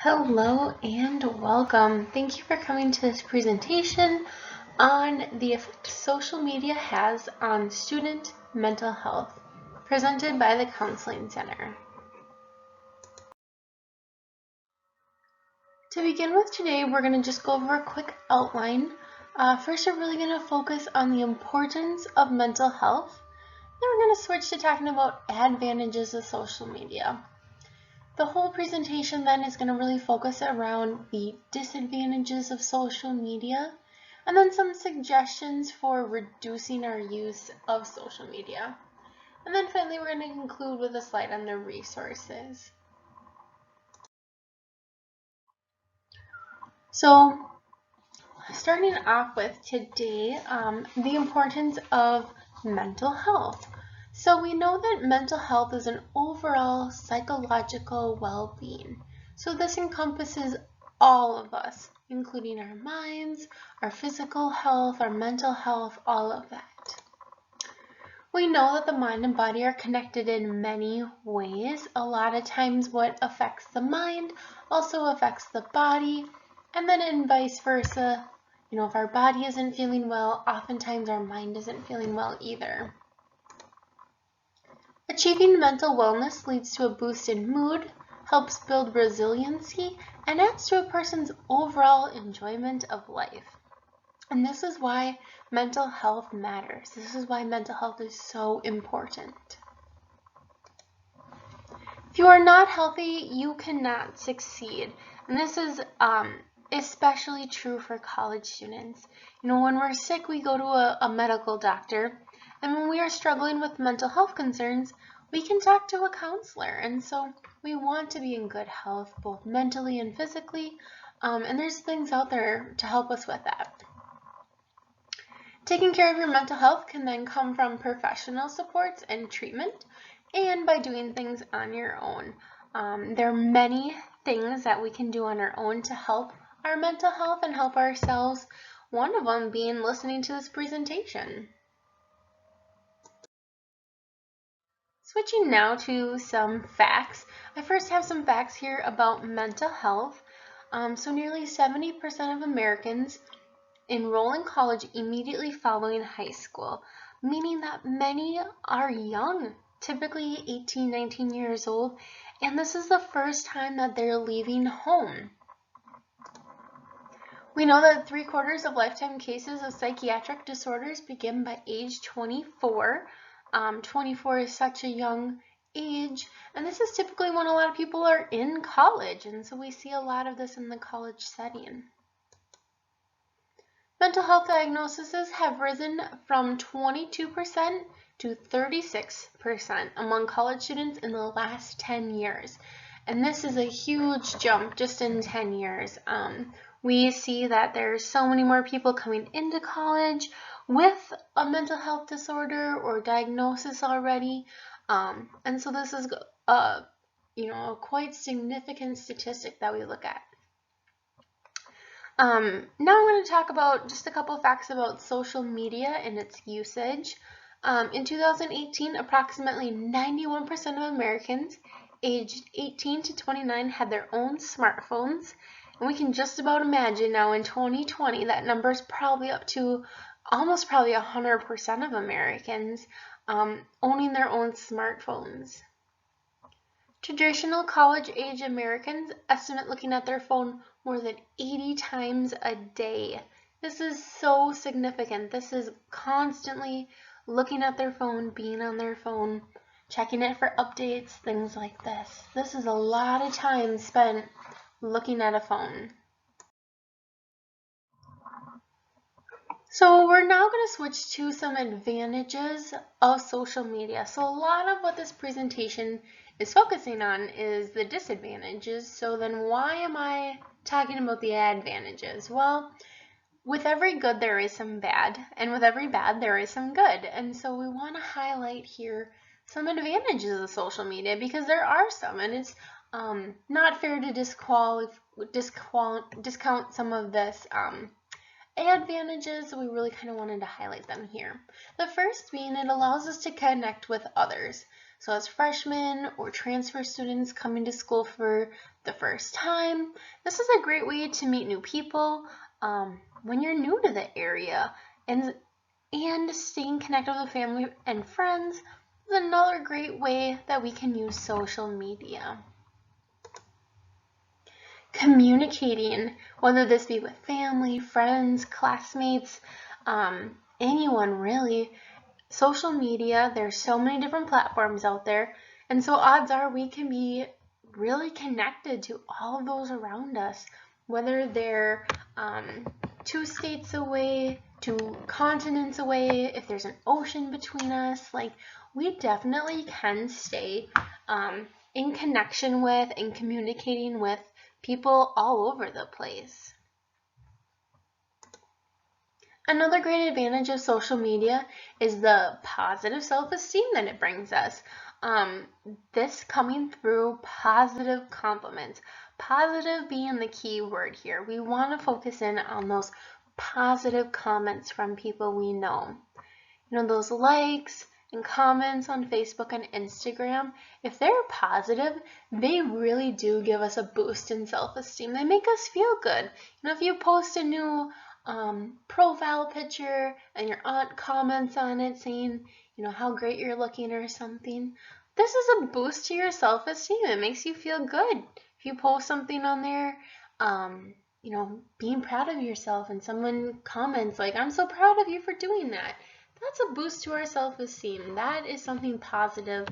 Hello and welcome. Thank you for coming to this presentation on the effect social media has on student mental health, presented by the Counseling Center. To begin with today, we're going to just go over a quick outline. First, we're really going to focus on the importance of mental health. Then we're going to switch to talking about advantages of social media. The whole presentation then is going to really focus around the disadvantages of social media and then some suggestions for reducing our use of social media. And then finally, we're going to conclude with a slide on the resources. So starting off with today, the importance of mental health. So we know that mental health is an overall psychological well-being. So this encompasses all of us, including our minds, our physical health, our mental health, all of that. We know that the mind and body are connected in many ways. A lot of times what affects the mind also affects the body, and then in vice versa. If our body isn't feeling well, oftentimes our mind isn't feeling well either. Achieving mental wellness leads to a boost in mood, helps build resiliency, and adds to a person's overall enjoyment of life. And this is why mental health matters. This is why mental health is so important. If you are not healthy, you cannot succeed. And this is especially true for college students. When we're sick, we go to a medical doctor. And when we are struggling with mental health concerns, we can talk to a counselor. And so we want to be in good health, both mentally and physically. And there's things out there to help us with that. Taking care of your mental health can then come from professional supports and treatment, and by doing things on your own. There are many things that we can do on our own to help our mental health and help ourselves, one of them being listening to this presentation. Switching now to some facts. I first have some facts here about mental health. So nearly 70% of Americans enroll in college immediately following high school, meaning that many are young, typically 18, 19 years old, and this is the first time that they're leaving home. We know that 3/4 of lifetime cases of psychiatric disorders begin by age 24. 24 is such a young age, and this is typically when a lot of people are in college, and so we see a lot of this in the college setting. Mental health diagnoses have risen from 22% to 36% among college students in the last 10 years. And this is a huge jump just in 10 years. We see that there's so many more people coming into college with a mental health disorder or diagnosis already. And so this is a quite significant statistic that we look at. Now I'm going to talk about just a couple of facts about social media and its usage. In 2018, approximately 91% of Americans aged 18 to 29 had their own smartphones. And we can just about imagine now in 2020 that number is probably up to almost probably 100% of Americans owning their own smartphones. Traditional college-age Americans estimate looking at their phone more than 80 times a day. This is so significant. This is constantly looking at their phone, being on their phone, checking it for updates, things like this. This is a lot of time spent looking at a phone. So we're now going to switch to some advantages of social media. So a lot of what this presentation is focusing on is the disadvantages. So then why am I talking about the advantages? Well, with every good there is some bad, and with every bad there is some good. And so we want to highlight here some advantages of social media because there are some, and it's not fair to discount some of this advantages. We really kind of wanted to highlight them here. The first being it allows us to connect with others. So as freshmen or transfer students coming to school for the first time, this is a great way to meet new people when you're new to the area. And staying connected with family and friends is another great way that we can use social media. Communicating, whether this be with family, friends, classmates, anyone really. Social media, there's so many different platforms out there, and so odds are we can be really connected to all of those around us, whether they're 2 states away, 2 continents away, if there's an ocean between us. Like, we definitely can stay in connection with and communicating with people all over the place. Another great advantage of social media is the positive self-esteem that it brings us. This coming through positive compliments. Positive being the key word here. We want to focus in on those positive comments from people we know. You know, those likes and comments on Facebook and Instagram, if they're positive, they really do give us a boost in self-esteem. They make us feel good. You know, if you post a new profile picture and your aunt comments on it saying, you know, how great you're looking or something, this is a boost to your self-esteem. It makes you feel good. If you post something on there, you know, being proud of yourself and someone comments like, I'm so proud of you for doing that, that's a boost to our self-esteem. That is something positive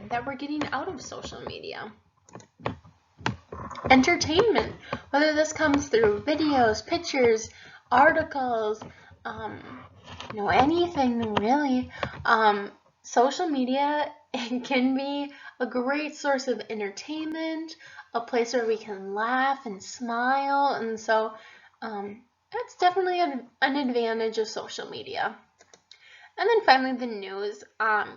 that we're getting out of social media. Entertainment, whether this comes through videos, pictures, articles, you know, anything really. Social media, it can be a great source of entertainment, a place where we can laugh and smile, and so that's definitely an advantage of social media. And then finally, the news.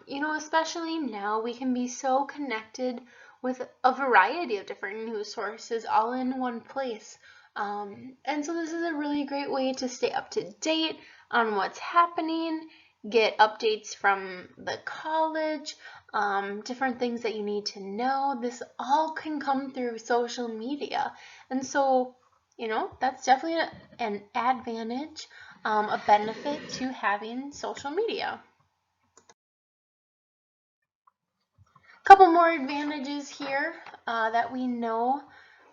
You know, especially now, we can be so connected with a variety of different news sources all in one place. And so this is a really great way to stay up to date on what's happening, get updates from the college, different things that you need to know. This all can come through social media. And so, you know, that's definitely an advantage, a benefit to having social media. A couple more advantages here that we know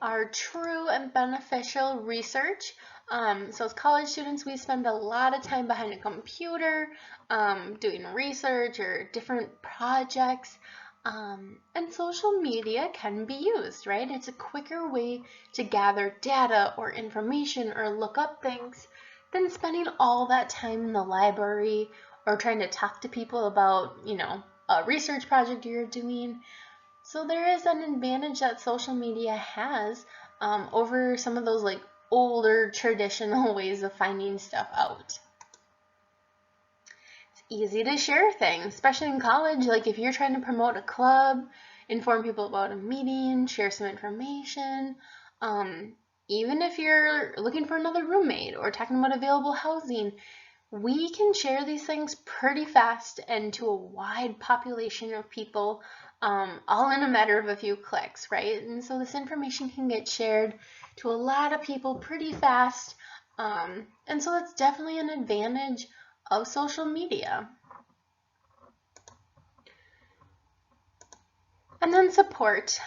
are true and beneficial. Research. So as college students, we spend a lot of time behind a computer doing research or different projects. And social media can be used, right? It's a quicker way to gather data or information or look up things than spending all that time in the library or trying to talk to people about, you know, a research project you're doing. So there is an advantage that social media has over some of those like older traditional ways of finding stuff out. It's easy to share things, especially in college. Like if you're trying to promote a club, inform people about a meeting, share some information, even if you're looking for another roommate or talking about available housing, we can share these things pretty fast and to a wide population of people, all in a matter of a few clicks, right? And so this information can get shared to a lot of people pretty fast. And so that's definitely an advantage of social media. And then support.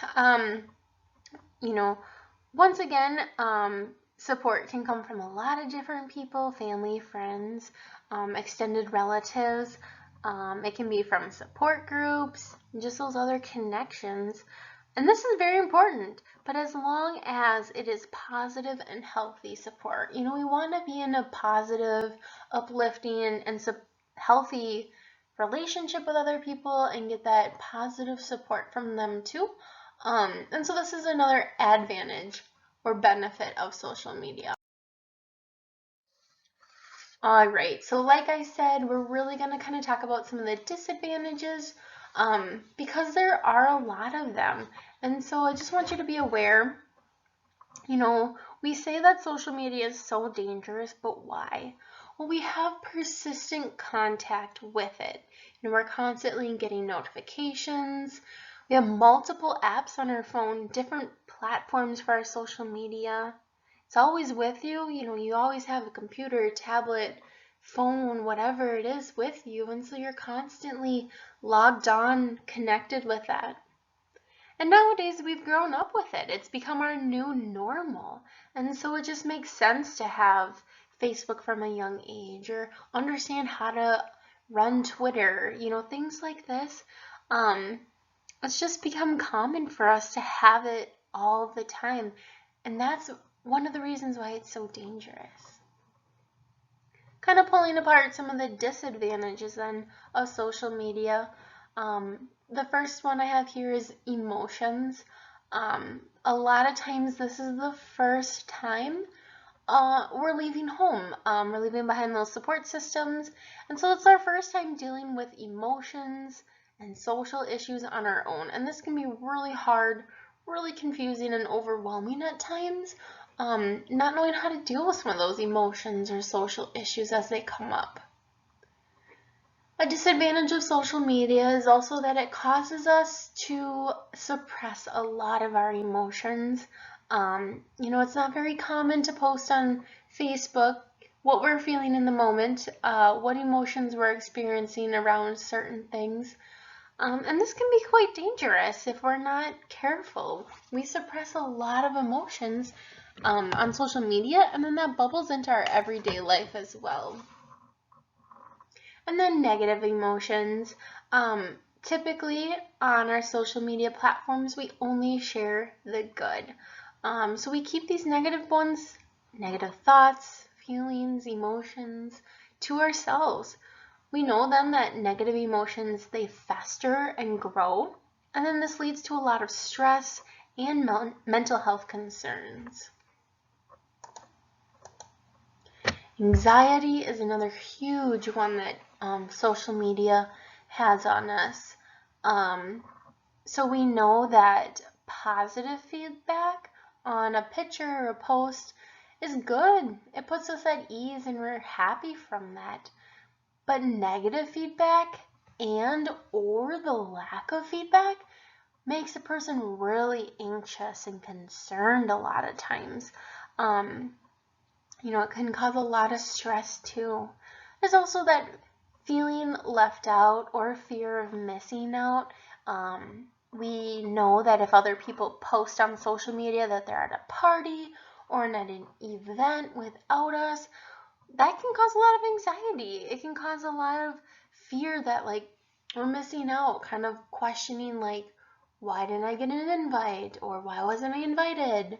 You know, once again, support can come from a lot of different people, family, friends, extended relatives. It can be from support groups, just those other connections. And this is very important, but as long as it is positive and healthy support, you know, we want to be in a positive, uplifting, and healthy relationship with other people and get that positive support from them too. And so this is another advantage or benefit of social media. All right, so like I said, we're really going to kind of talk about some of the disadvantages because there are a lot of them. And so I just want you to be aware, you know, we say that social media is so dangerous, but why? Well, we have persistent contact with it, and we're constantly getting notifications. We have multiple apps on our phone, different platforms for our social media. It's always with you. You always have a computer, tablet, phone, whatever it is with you, and so you're constantly logged on, connected with that. And nowadays we've grown up with it. It's become our new normal. And so it just makes sense to have Facebook from a young age or understand how to run Twitter, things like this. It's just become common for us to have it all the time. And that's one of the reasons why it's so dangerous. Kind of pulling apart some of the disadvantages then of social media. The first one I have here is emotions. A lot of times this is the first time we're leaving home. We're leaving behind those support systems. And so it's our first time dealing with emotions and social issues on our own. And this can be really hard, really confusing and overwhelming at times. Not knowing how to deal with some of those emotions or social issues as they come up. A disadvantage of social media is also that it causes us to suppress a lot of our emotions. It's not very common to post on Facebook what we're feeling in the moment, what emotions we're experiencing around certain things. And this can be quite dangerous if we're not careful. We suppress a lot of emotions on social media, and then that bubbles into our everyday life as well. And then negative emotions. Typically on our social media platforms, we only share the good. So we keep these negative ones, negative thoughts, feelings, emotions to ourselves. We know then that negative emotions, they fester and grow. And then this leads to a lot of stress and mental health concerns. Anxiety is another huge one that social media has on us. So we know that positive feedback on a picture or a post is good. It puts us at ease and we're happy from that. But negative feedback and or the lack of feedback makes a person really anxious and concerned a lot of times. It can cause a lot of stress too. There's also that feeling left out or fear of missing out. We know that if other people post on social media that they're at a party or at an event without us, that can cause a lot of anxiety. It can cause a lot of fear that we're missing out, kind of questioning why didn't I get an invite or why wasn't I invited?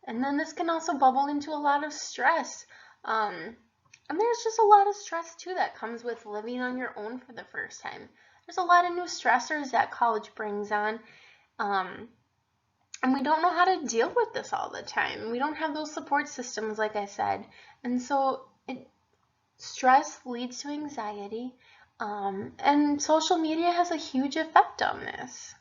And then this can also bubble into a lot of stress. And there's just a lot of stress too that comes with living on your own for the first time. There's a lot of new stressors that college brings on. And we don't know how to deal with this all the time. We don't have those support systems, like I said. And so stress leads to anxiety. And social media has a huge effect on this.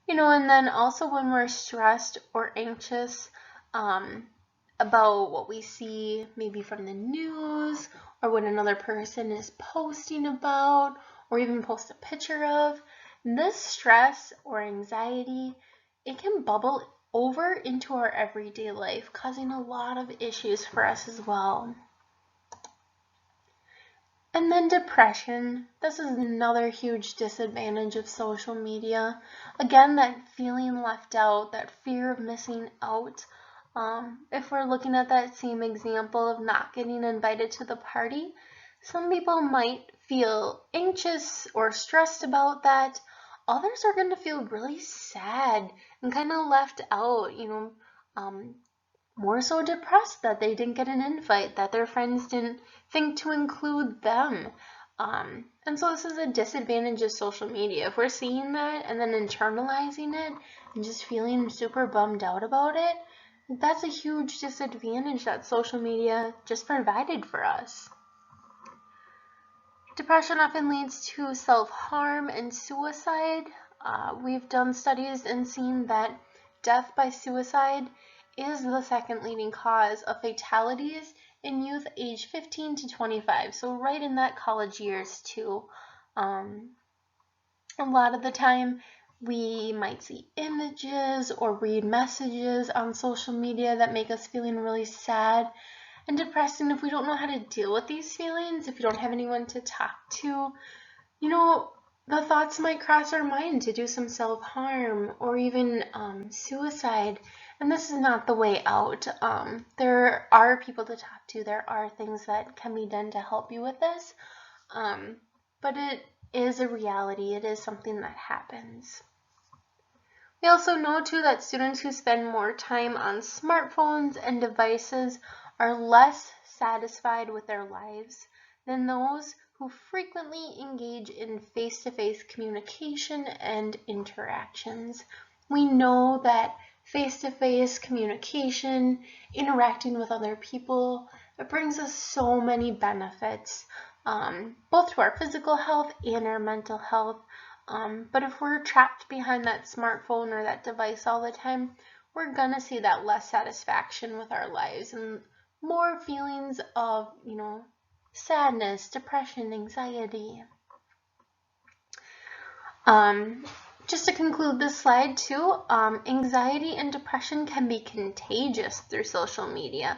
And then also when we're stressed or anxious about what we see maybe from the news or what another person is posting about or even post a picture of, this stress or anxiety, it can bubble over into our everyday life, causing a lot of issues for us as well. And then depression. This is another huge disadvantage of social media. Again, that feeling left out, that fear of missing out. If we're looking at that same example of not getting invited to the party, some people might feel anxious or stressed about that. Others are going to feel really sad and kind of left out, more so depressed that they didn't get an invite, that their friends didn't think to include them. And so this is a disadvantage of social media. If we're seeing that and then internalizing it and just feeling super bummed out about it, that's a huge disadvantage that social media just provided for us. Depression often leads to self-harm and suicide. We've done studies and seen that death by suicide is the second leading cause of fatalities in youth age 15 to 25, so right in that college years too. A lot of the time we might see images or read messages on social media that make us feeling really sad and depressed, and if we don't know how to deal with these feelings, if you don't have anyone to talk to, the thoughts might cross our mind to do some self-harm or even suicide, and this is not the way out. There are people to talk to, there are things that can be done to help you with this, but it is a reality. It is something that happens. We also know too that students who spend more time on smartphones and devices are less satisfied with their lives than those who frequently engage in face-to-face communication and interactions. We know that face-to-face communication, interacting with other people, it brings us so many benefits, both to our physical health and our mental health. But if we're trapped behind that smartphone or that device all the time, we're gonna see that less satisfaction with our lives and more feelings of, sadness, depression, anxiety. Just to conclude this slide too, anxiety and depression can be contagious through social media.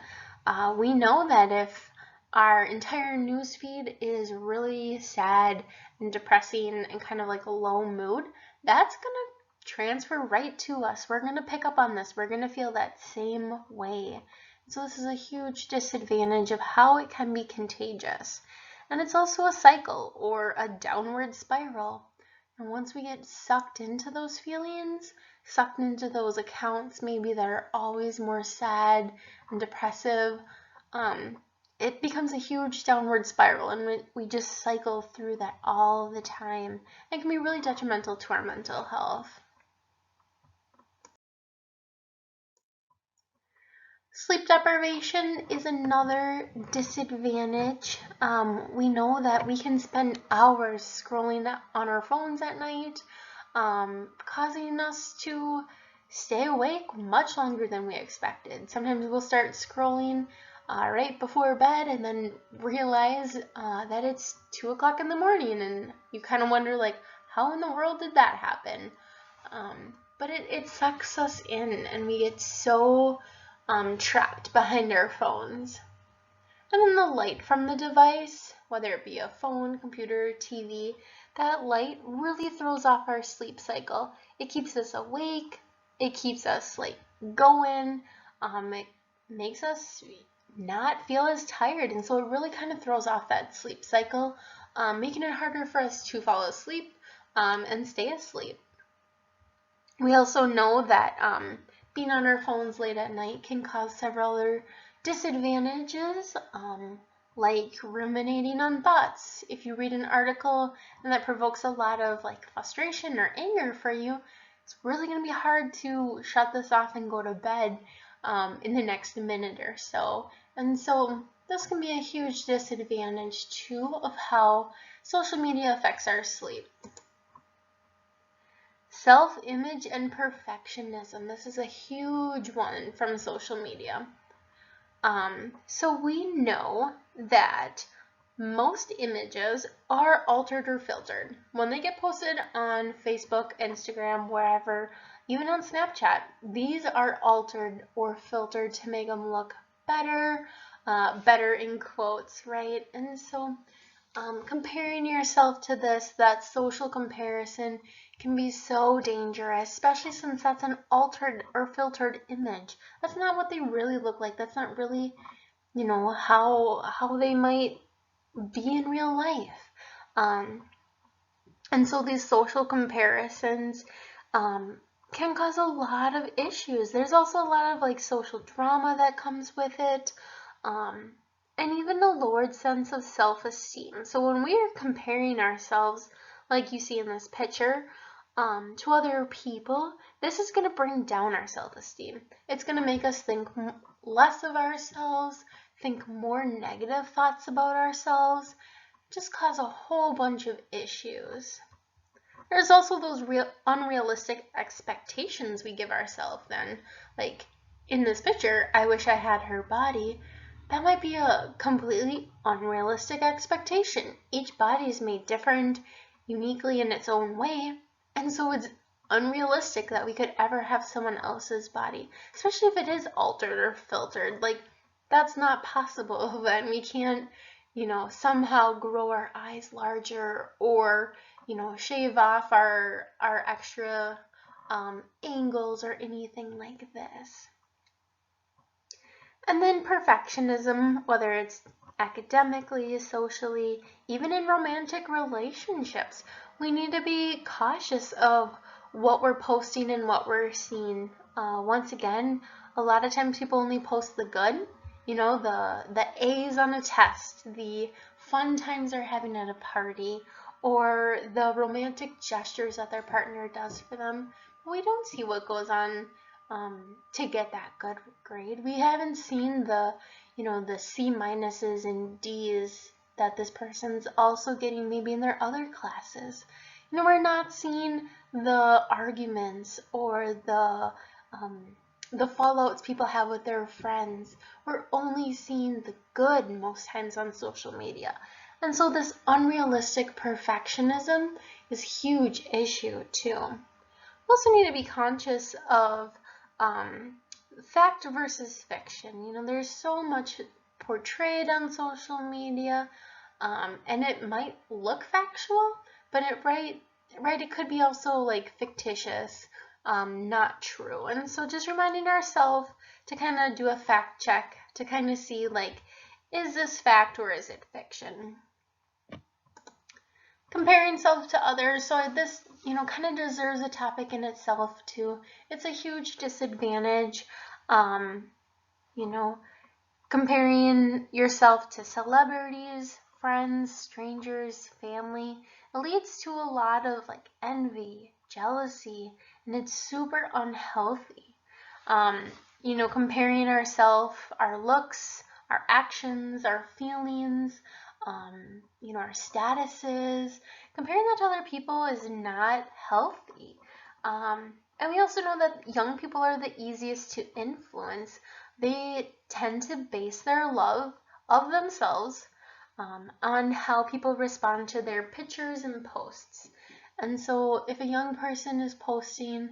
We know that if our entire newsfeed is really sad and depressing and kind of like a low mood, that's going to transfer right to us. We're going to pick up on this. We're going to feel that same way. So this is a huge disadvantage of how it can be contagious. And it's also a cycle or a downward spiral. And once we get sucked into those feelings, sucked into those accounts maybe that are always more sad and depressive, it becomes a huge downward spiral, and we just cycle through that all the time. It can be really detrimental to our mental health. Sleep deprivation is another disadvantage. We know that we can spend hours scrolling on our phones at night, causing us to stay awake much longer than we expected. Sometimes we'll start scrolling right before bed and then realize that it's 2 o'clock in the morning, and you kind of wonder, like, how in the world did that happen? But it sucks us in, and we get so trapped behind our phones. And then the light from the device, whether it be a phone, computer, TV, that light really throws off our sleep cycle. It keeps us awake, it keeps us going, it makes us not feel as tired, and so it really kind of throws off that sleep cycle, making it harder for us to fall asleep and stay asleep. We also know that being on our phones late at night can cause several other disadvantages, like ruminating on thoughts. If you read an article and that provokes a lot of frustration or anger for you, it's really going to be hard to shut this off and go to bed in the next minute or so. And so this can be a huge disadvantage too of how social media affects our sleep. Self-image and perfectionism. This is a huge one from social media. So we know that most images are altered or filtered. When they get posted on Facebook, Instagram, wherever, even on Snapchat, these are altered or filtered to make them look better, better in quotes, right? And so comparing yourself to that social comparison can be so dangerous, especially since that's an altered or filtered image. That's not what they really look like. That's not really, how they might be in real life. And so these social comparisons can cause a lot of issues. There's also a lot of social drama that comes with it. And even a lowered sense of self-esteem. So when we are comparing ourselves, like you see in this picture, to other people, this is going to bring down our self-esteem. It's going to make us think less of ourselves, think more negative thoughts about ourselves, just cause a whole bunch of issues. There's also those unrealistic expectations we give ourselves then. Like in this picture, I wish I had her body. that might be a completely unrealistic expectation. Each body is made different, uniquely in its own way, and so it's unrealistic that we could ever have someone else's body, especially if it is altered or filtered. Like, that's not possible. Then we can't, somehow grow our eyes larger or, shave off our extra angles or anything like this. And then perfectionism, whether it's academically, socially, even in romantic relationships, we need to be cautious of what we're posting and what we're seeing. Once again, a lot of times people only post the good, the A's on a test, the fun times they're having at a party, or the romantic gestures that their partner does for them. We don't see what goes on to get that good grade. We haven't seen the C minuses and D's that this person's also getting maybe in their other classes. We're not seeing the arguments or the fallouts people have with their friends. We're only seeing the good most times on social media. And so this unrealistic perfectionism is a huge issue too. We also need to be conscious of fact versus fiction. There's so much portrayed on social media, and it might look factual, but it could be also like fictitious, not true. And so just reminding ourselves to kind of do a fact check to kind of see, like, is this fact or is it fiction? Comparing self to others, so this kind of deserves a topic in itself too. It's a huge disadvantage. Comparing yourself to celebrities, friends, strangers, family, it leads to a lot of like envy, jealousy, and it's super unhealthy. Comparing ourselves, our looks, our actions, our feelings, our statuses, comparing that to other people is not healthy. And we also know that young people are the easiest to influence. They tend to base their love of themselves on how people respond to their pictures and posts. And so if a young person is posting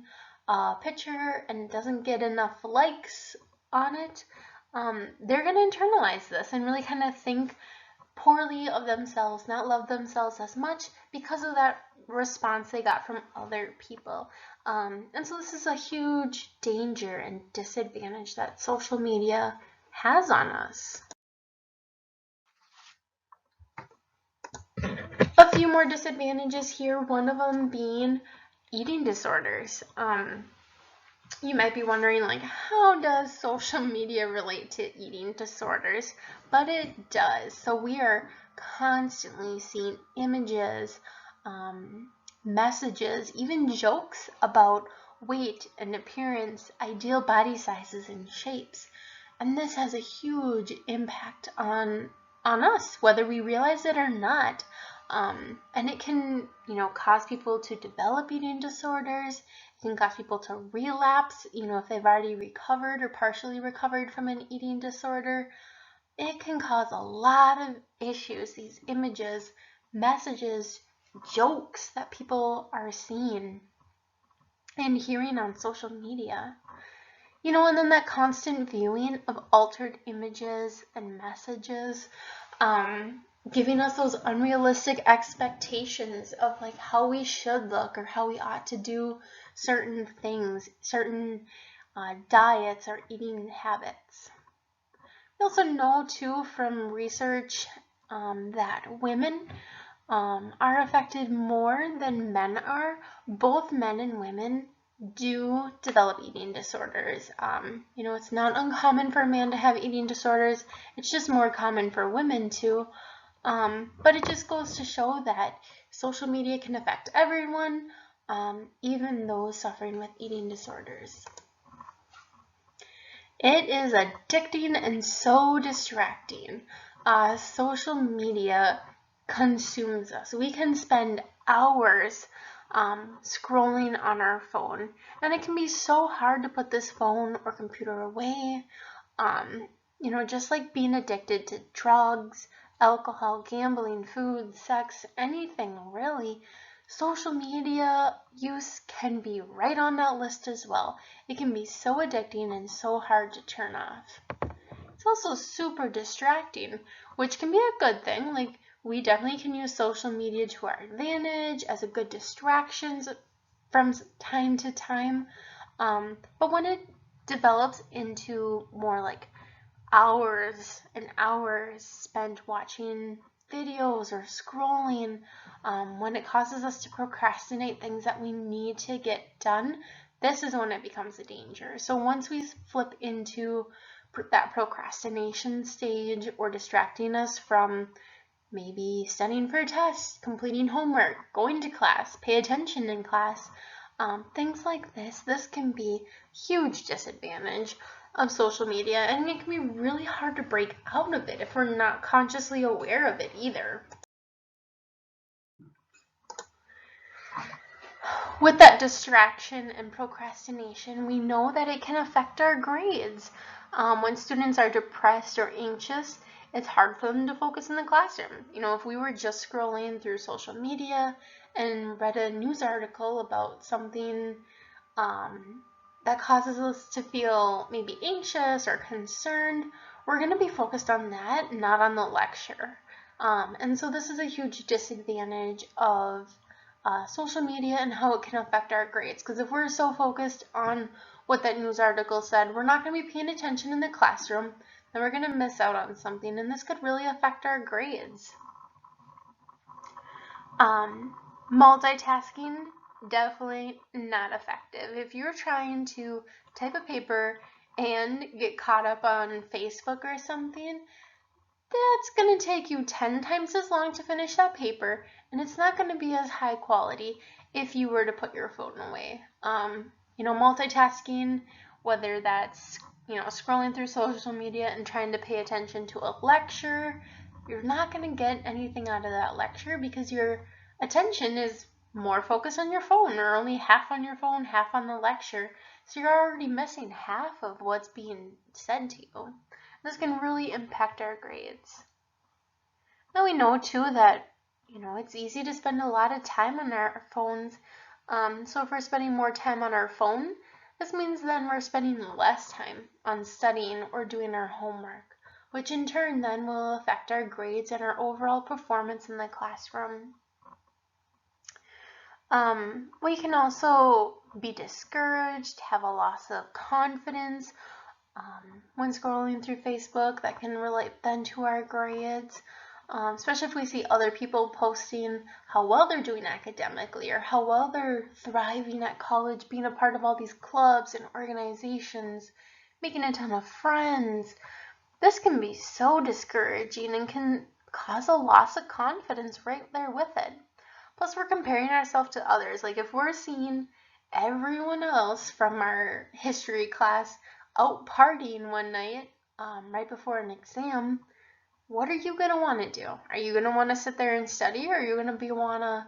a picture and doesn't get enough likes on it, they're going to internalize this and really kind of think poorly of themselves, not love themselves as much because of that response they got from other people. And so this is a huge danger and disadvantage that social media has on us. A few more disadvantages here, one of them being eating disorders. You might be wondering, like, how does social media relate to eating disorders? But it does. So we are constantly seeing images, messages, even jokes about weight and appearance, ideal body sizes and shapes. And this has a huge impact on us, whether we realize it or not. And it can, cause people to develop eating disorders. It can cause people to relapse, if they've already recovered or partially recovered from an eating disorder. It can cause a lot of issues, these images, messages, jokes that people are seeing and hearing on social media. And then that constant viewing of altered images and messages, giving us those unrealistic expectations of like how we should look or how we ought to do certain things, certain diets or eating habits. We also know too from research that women are affected more than men are. Both men and women do develop eating disorders. It's not uncommon for a man to have eating disorders. It's just more common for women too. But it just goes to show that social media can affect everyone, even those suffering with eating disorders. It is addicting and so distracting. Social media consumes us. We can spend hours scrolling on our phone, and it can be so hard to put this phone or computer away. Just like being addicted to drugs, alcohol, gambling, food, sex, anything really, social media use can be right on that list as well. It can be so addicting and so hard to turn off. It's also super distracting, which can be a good thing. Like, we definitely can use social media to our advantage as a good distraction from time to time. But when it develops into more like hours and hours spent watching videos or scrolling, when it causes us to procrastinate things that we need to get done, this is when it becomes a danger. So once we flip into that procrastination stage or distracting us from maybe studying for a test, completing homework, going to class, pay attention in class, things like this can be huge disadvantage of social media, and it can be really hard to break out of it if we're not consciously aware of it either. With that distraction and procrastination, we know that it can affect our grades. When students are depressed or anxious, it's hard for them to focus in the classroom. If we were just scrolling through social media and read a news article about something that causes us to feel maybe anxious or concerned, we're going to be focused on that, not on the lecture. And so this is a huge disadvantage of social media and how it can affect our grades. Because if we're so focused on what that news article said, we're not going to be paying attention in the classroom, then we're going to miss out on something, and this could really affect our grades. Multitasking, definitely not effective. If you're trying to type a paper and get caught up on Facebook or something, that's going to take you 10 times as long to finish that paper, and it's not going to be as high quality if you were to put your phone away. Multitasking, whether that's scrolling through social media and trying to pay attention to a lecture, you're not going to get anything out of that lecture because your attention is more focused on your phone, or only half on your phone, half on the lecture. So you're already missing half of what's being said to you. This can really impact our grades. Now we know too that it's easy to spend a lot of time on our phones. So if we're spending more time on our phone, this means then we're spending less time on studying or doing our homework, which in turn then will affect our grades and our overall performance in the classroom. We can also be discouraged, have a loss of confidence when scrolling through Facebook. That can relate then to our grades, especially if we see other people posting how well they're doing academically or how well they're thriving at college, being a part of all these clubs and organizations, making a ton of friends. This can be so discouraging and can cause a loss of confidence right there with it. Plus, we're comparing ourselves to others. Like if we're seeing everyone else from our history class out partying one night right before an exam, what are you going to want to do? Are you going to want to sit there and study, or are you going to want to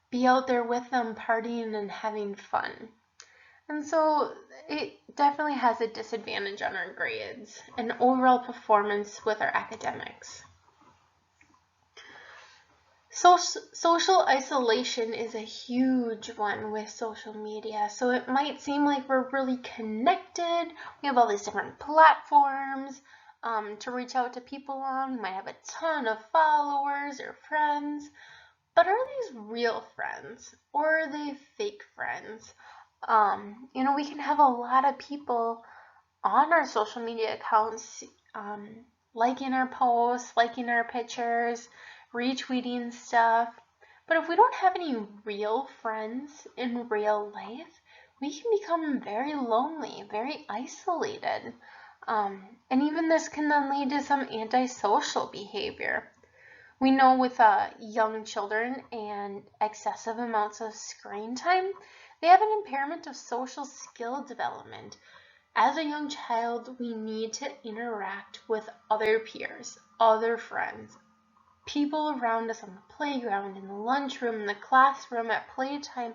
be out there with them partying and having fun? And so it definitely has a disadvantage on our grades and overall performance with our academics. Social isolation is a huge one with social media. So it might seem like we're really connected. We have all these different platforms to reach out to people on. We might have a ton of followers or friends. But are these real friends, or are they fake friends? We can have a lot of people on our social media accounts liking our posts, liking our pictures, retweeting stuff. But if we don't have any real friends in real life, we can become very lonely, very isolated. And even this can then lead to some antisocial behavior. We know with young children and excessive amounts of screen time, they have an impairment of social skill development. As a young child, we need to interact with other peers, other friends, people around us on the playground, in the lunchroom, in the classroom, at playtime,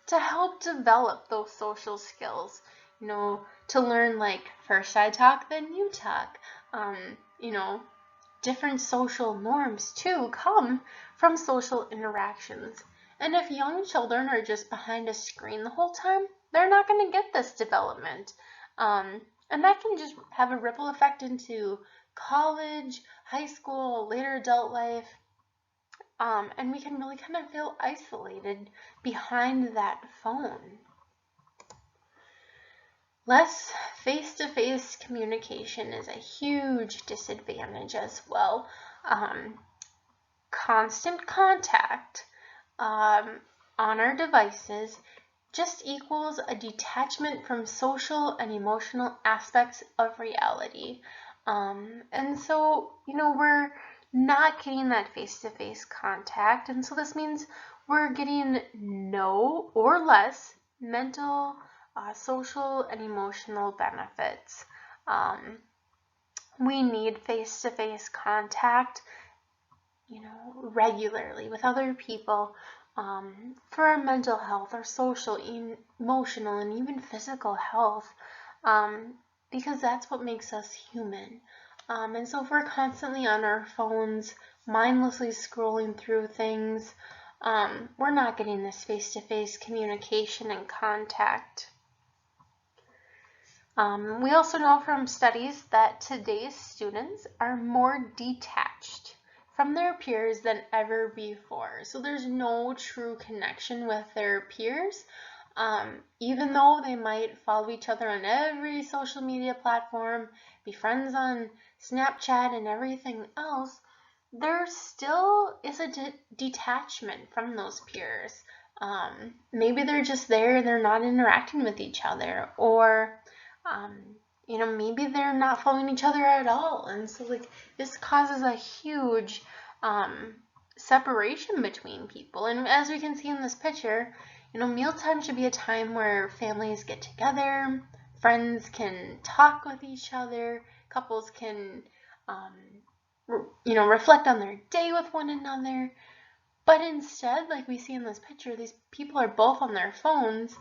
to help develop those social skills. To learn like first I talk, then you talk. you know, different social norms too come from social interactions. And if young children are just behind a screen the whole time, they're not going to get this development. And that can just have a ripple effect into college, high school, later adult life. And we can really kind of feel isolated behind that phone. Less face-to-face communication is a huge disadvantage as well. Constant contact on our devices just equals a detachment from social and emotional aspects of reality. And so, we're not getting that face-to-face contact, and so this means we're getting no or less mental, social, and emotional benefits. We need face-to-face contact, regularly with other people for our mental health, our social, emotional, and even physical health, because that's what makes us human. And so if we're constantly on our phones, mindlessly scrolling through things, we're not getting this face-to-face communication and contact. We also know from studies that today's students are more detached from their peers than ever before. So there's no true connection with their peers. Even though they might follow each other on every social media platform, be friends on Snapchat and everything else, there still is a detachment from those peers. Maybe they're just there and they're not interacting with each other, or maybe they're not following each other at all. And so this causes a huge separation between people. And as we can see in this picture, mealtime should be a time where families get together, friends can talk with each other, couples can reflect on their day with one another. But instead, like we see in this picture, these people are both on their phones,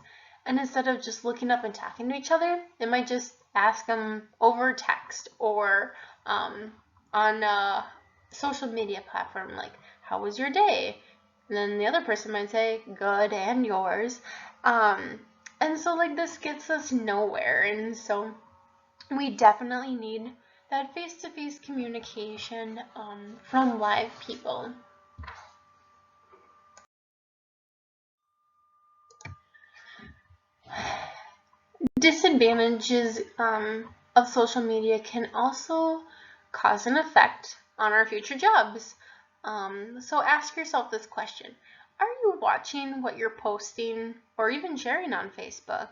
and instead of just looking up and talking to each other, they might just ask them over text or on a social media platform, like, how was your day? And then the other person might say, good, and yours. And so this gets us nowhere. And so we definitely need that face-to-face communication from live people. Disadvantages of social media can also cause an effect on our future jobs. So ask yourself this question. Are you watching what you're posting or even sharing on Facebook?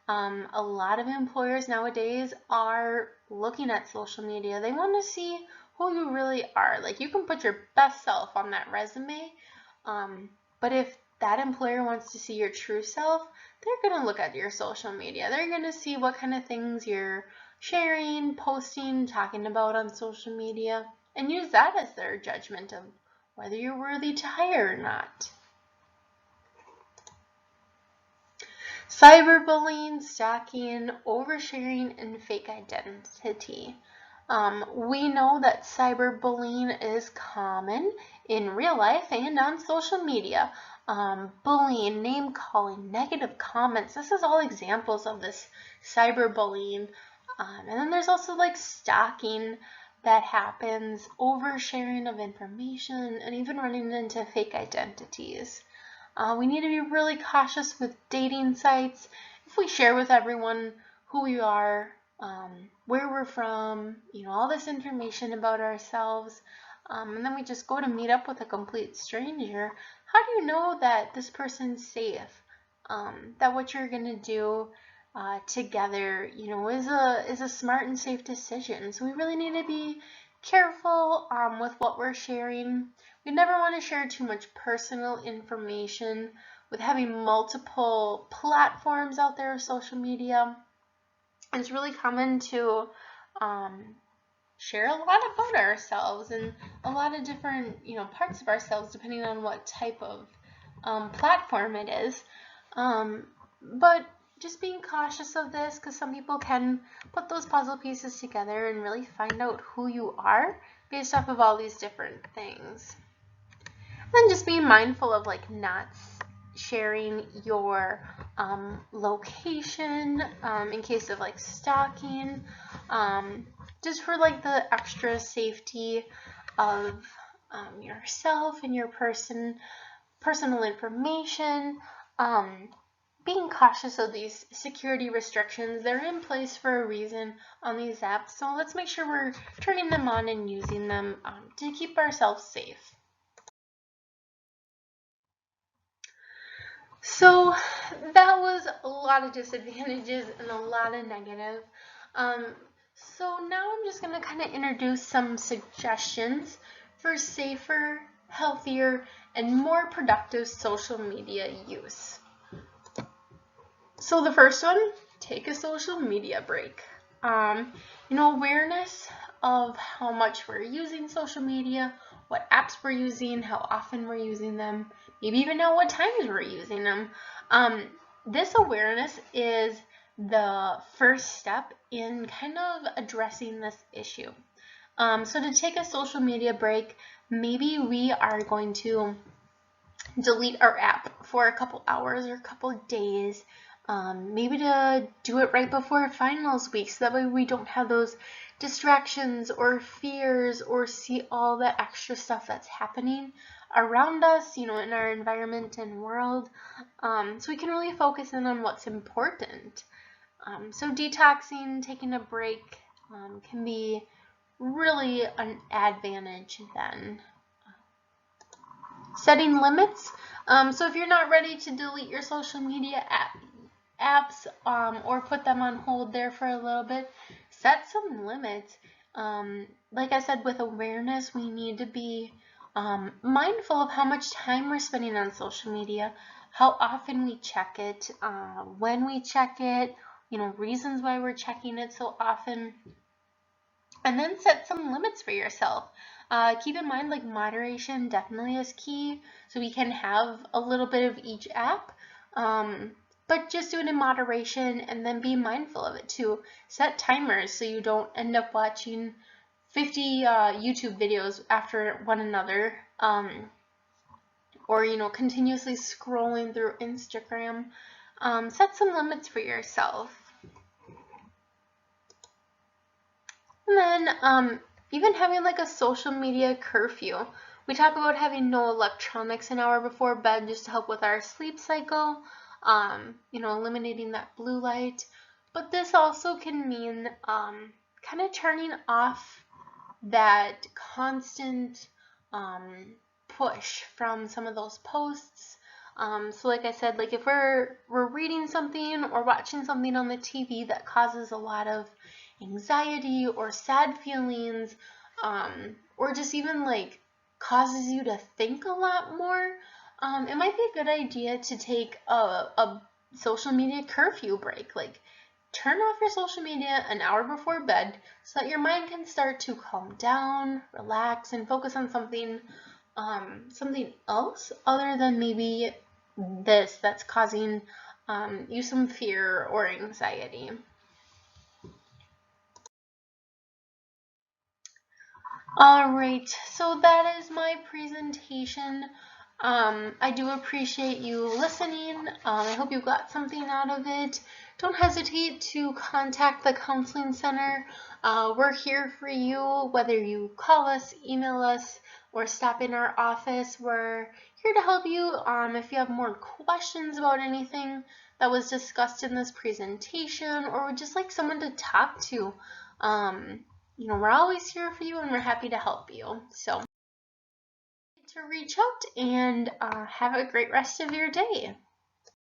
A lot of employers nowadays are looking at social media. They want to see who you really are. You can put your best self on that resume, but if that employer wants to see your true self, they're going to look at your social media. They're going to see what kind of things you're sharing, posting, talking about on social media, and use that as their judgment of whether you're worthy to hire or not. Cyberbullying, stalking, oversharing, and fake identity. We know that cyberbullying is common in real life and on social media. Bullying, name calling, negative comments, this is all examples of this cyberbullying. And then there's also stalking that happens, oversharing of information, and even running into fake identities. We need to be really cautious with dating sites. If we share with everyone who we are, where we're from, all this information about ourselves, and then we just go to meet up with a complete stranger, how do you know that this person's safe? That what you're gonna do together, is a smart and safe decision. So we really need to be careful with what we're sharing. We never want to share too much personal information. With having multiple platforms out there of social media, it's really common to share a lot about ourselves and a lot of different parts of ourselves depending on what type of platform it is. But just being cautious of this, because some people can put those puzzle pieces together and really find out who you are based off of all these different things. And then just being mindful of like not sharing your location in case of like stalking, just for like the extra safety of yourself and your personal information. Being cautious of these security restrictions. They're in place for a reason on these apps, so let's make sure we're turning them on and using them to keep ourselves safe. So that was a lot of disadvantages and a lot of negative. So now I'm just going to kind of introduce some suggestions for safer, healthier, and more productive social media use. So the first one, take a social media break. Awareness of how much we're using social media, what apps we're using, how often we're using them, maybe even know what times we're using them. This awareness is the first step in kind of addressing this issue. So to take a social media break, maybe we are going to delete our app for a couple hours or a couple days. Maybe to do it right before finals week, so that way we don't have those distractions or fears or see all the extra stuff that's happening around us, in our environment and world. So we can really focus in on what's important. So detoxing, taking a break can be really an advantage then. Setting limits. So if you're not ready to delete your social media apps or put them on hold there for a little bit, set some limits. Like I said, with awareness, we need to be mindful of how much time we're spending on social media, how often we check it, when we check it, reasons why we're checking it so often, and then set some limits for yourself. Keep in mind, like, moderation definitely is key, so we can have a little bit of each app, but just do it in moderation, and then be mindful of it too. Set timers so you don't end up watching 50 YouTube videos after one another, or continuously scrolling through Instagram. Set some limits for yourself. And then even having like a social media curfew. We talk about having no electronics an hour before bed just to help with our sleep cycle, eliminating that blue light. But this also can mean kind of turning off that constant push from some of those posts. So like I said, like if we're reading something or watching something on the TV that causes a lot of anxiety or sad feelings, or just even like causes you to think a lot more, it might be a good idea to take a social media curfew break. Like, turn off your social media an hour before bed so that your mind can start to calm down, relax, and focus on something else other than maybe this that's causing you some fear or anxiety. Alright, so that is my presentation. I do appreciate you listening. I hope you got something out of it. Don't hesitate to contact the Counseling Center. We're here for you, whether you call us, email us, or stop in our office. We're here to help you if you have more questions about anything that was discussed in this presentation, or would just like someone to talk to. We're always here for you, and we're happy to help you. So to reach out, and have a great rest of your day.